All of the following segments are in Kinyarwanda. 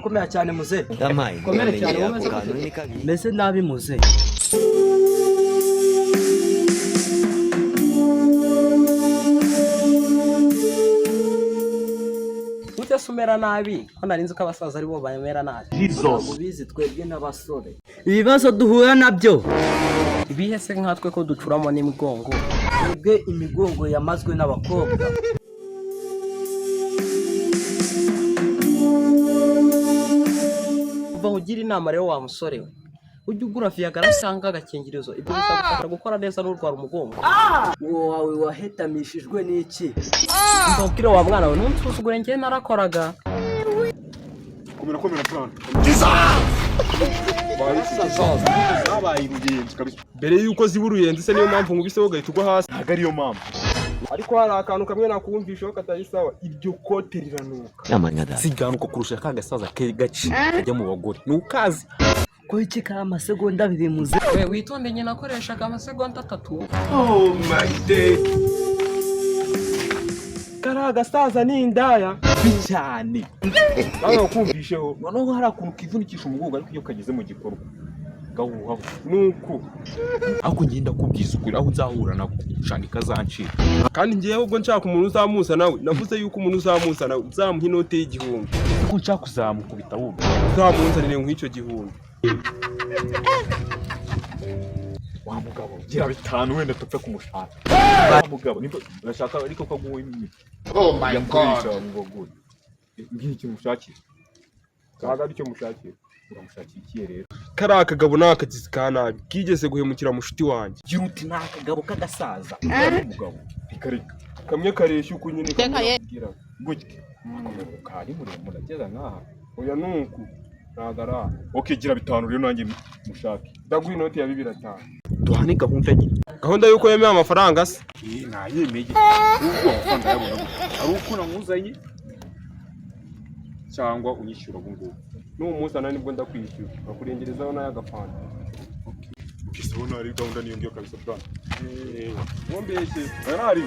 Komera cyane muze. Komera cyane meze nabi muze. Utasumera nabi, ko narinze ko abasaza ari bo bayemera nabi. Ubizi twebwe n'abasore. Ibibazo duhura nabyo. Ibihe se nkatwe ko ducuramo n'imigongo. Twebwe imigongo yamazwe n'abakobwa. Ugira inama rero wa musore we ujye ugura Viagra usanga agakingirizo ibyo bizagufasha gukora neza n'urwara umugongo wawe wahetamishijwe n'iki mbabwira wa mwana we ntunsuzugure njye narakoraga komera plan babaye ingenzi kabisa mbere yuko ziburuyenze se niyo mpamvu ngubiseho gahita ugwa hasi ntago ariyo mpamvu ariko hari akantu kamwe nakumvishaho katari sawa iryo kote riranuka siganuka kurusha ka gasaza ke gaci kajya mu bagore nukazi ko iki ka amasegonda abiri muze we witonde nyina akoresha ka amasegonda 3 oh my day kara gasaza ni indaya cyane aho kumvisheho noneho hari akuntu kivunikisha umugongo ariko iyo kageze mu gikorwa gahuha nuko ako ngenda kubwiza ukuri aho uzahura nako shandika zancira kandi ngiye ubwo nshaka umuntu uzamusa nawe navuze yuko umuntu uzamusa nawe uzamuha inote y'igihumbi kuko nshaka kuzamukubita wumva uzamunzanire nk'icyo gihumbi wa mugabo gira bitanu wenda tupfe kumushaka wa mugabo nimba urashaka ariko kaguwe imwe oh my god ngiye icyo mushakira kaga aricyo mushakira uramushakira iki rero kara akagabo n'akagizi kanabi kigeze guhemukira mushuti wanjye gira uti nakagabo kagasaza umugabo ikarika kamwe karesha uko nyine kugira gutya kari muremura ageza nkaha oya nuko nagara okay gira bitanu rero nanjye mushake ndaguha inoti ya 200 duhane gahunda nyine gahunda yuko yemeye amafaranga se nayemeye ubwo amafaranga yabona ari uko namuzanye cyangwa unyishyura ubungubu n'umusana nibwo ndakwishyura bakurengerezaho n'ayagafanta okay sabona ari gahunda niyo ngiyo kabisa plan ngombeshye arari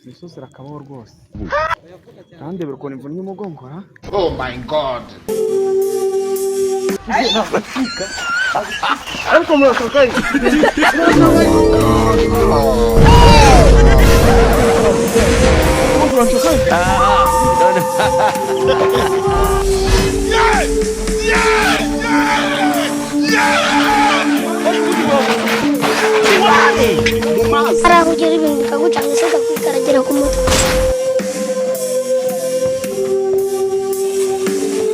Nisosera kabaho rwose kandi berukona imvune y'umugongo ha oh my god ariko murakaye Para aku jadi bingung, aku jangan suka karena jadi aku mau.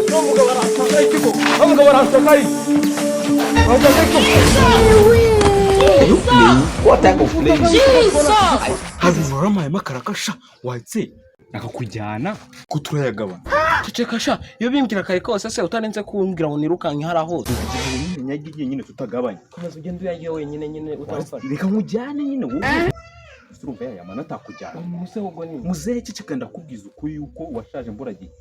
Kamu gak orang sekali. What type of place? Hazi murama ya makarakasha watse nakakujyana kuturayagaba. Cecekasha iyo bimbwira kare kose se utarenze kumbwira ngo nirukanke haraho. Nyagiye nyine tutagabanya. Komeza ugende uyagiye wenyine utafasha. Reka nkujyane nyine wowe. Urumva ya mana atakujyana. Muse ubwo ni. Muzehe ceceka ndakubwiza ukuri yuko washaje mburagihe.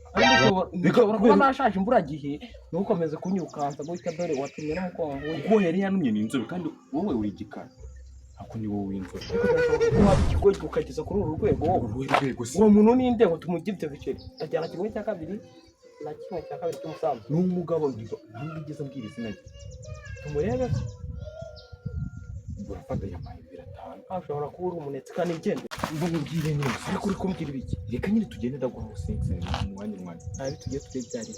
Reka kuba nashaje mburagihe nukomeze kunyukanza gutya dore watumye n'umukongo. Uko yari yanumye n'inzobe kandi wowe uri gikara. Ako ni wowe w'inzobe. Kuba ikigoyi ukageza kuri uru rwego uwo muntu ninde ngo tumugibye biceri. Ajyana kimwe cya kabiri na kimwe cya kabiri cy'umusambi. N'umugabo ngizo ntabigeze mbwira izina rye. Tumurebe urafata yamaye 500. ashobora kuba uri umunetse kandi ngende Mbo mubwire neza ariko uri kumbwira ibiki reka nyine tugende ndaguha usense mu mwanya ari tugiye tubyari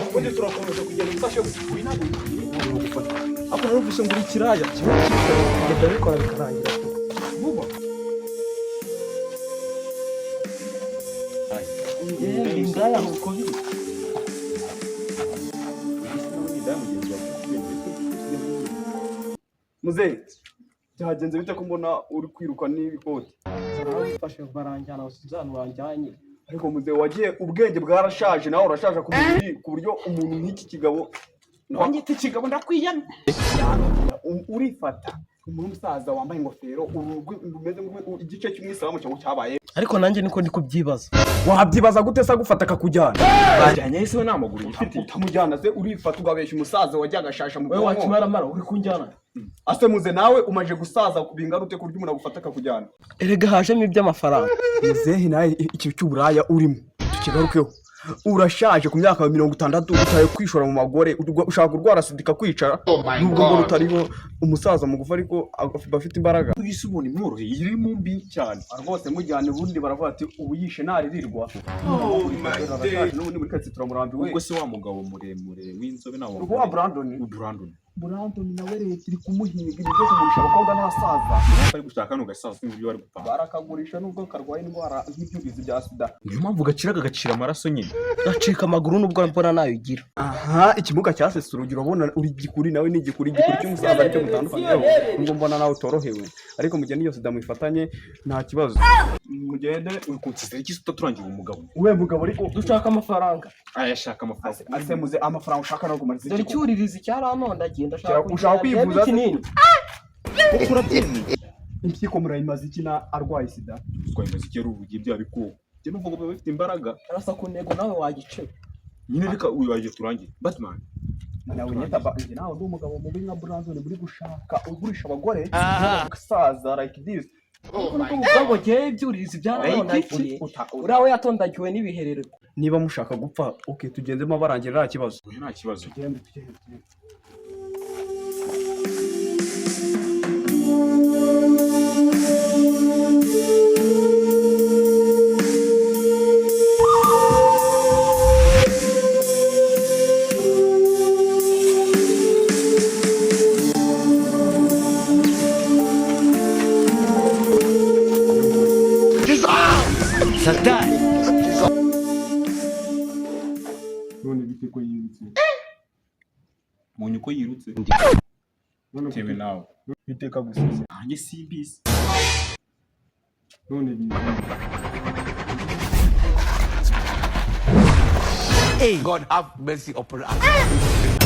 ubundi turakomeza kugenda ufashe winabo gufata ako narumvise ngo uri kiraya kimwe kigenda bikora bikarangira vuba indaya uko biri Muzehe byagenze bite ko mbona uri kwiruka n'ibikoti fashe baranjyana usizana wanjyanye ariko muzehe wagiye ubwenge bwarashaje nawe urashaje ku buryo umuntu nk'iki kigabo wanyita ikigabo ndakwiyana urifata umuntu musaza wambaye ingofero umeze igice cy'umwisilamu cyangwa cyabaye ariko nanjye niko ndi kubyibaza wabyibaza gute se agufata akakujyana bajyanye ese we namaguru yifite utamujyana se urifata ugabeshya umusaza wagiye agashasha mu wewe wakimaramara uri kunjyana ase muze nawe umaje gusaza kubingana ute kurya umuntu agufata akakujyana erega hajemo iby'amafaranga muzehe nawe ikintu cy'uburaya urimo tukigarukeho urashaje ku myaka 60 utaye kwishora mu magore ushaka kurwara sidika kwicara nubwo ngo utariho umusaza mugufa ariko bafite imbaraga isi ubona imworoheye iri mu mbi cyane rwose mujyane bundi baravuga ati ubu yishe naririrwa n'ubundi muri katsi turamurambiwe ubwo se wa mugabo muremure w'inzobe nawo rwa Brandon nawe leta iri kumuhiga ibyo kumurisha abakobwa n'abasaza bari gushaka n'ugasaza n'ibyo bari gupanga barakagurisha nubwo karwaye indwara nk'ibyubizi bya sida niyo mpamvu gacira amaraso nyine gacika amaguru nubwo mbona nayo ugira aha ikimuga cyasese urugero ubona uri gikuri nawe ni igikuri cy'umusaza aricyo mutandukanye ngo mbona nawe utorohewe ariko mugende iyo sida mwifatanye nta kibazo mugende ukunsize iki turangiye umugabo we mugabo ariko dushaka amafaranga ayashaka amafaranga asemuze amafaranga ushaka no kumara dore cyuririza cyaranondagiye ushaka kwivuza kinini urabyemeye impyiko murayimaze iki na arwaye sida twayimaze iki rubugiye bya bikuko je nuvuga ngo bafite imbaraga arasa ku ntego nawe wagice nyine reka uyu waje turangiye Batman nawe nyeta njye nawe ndi umugabo mubi nka Brandon buri gushaka ugurisha abagore saza like this ngo giye byuririza byaranondagiye urawe yatondagiwe n'ibiherero niba mushaka gupfa okay tugenzemo barangira nta kibazo nta kibazo tugende none bite ko yirutse munyu ko yirutse tewe nawe biteka gusize nanjye simbizi none God have mercy upon us.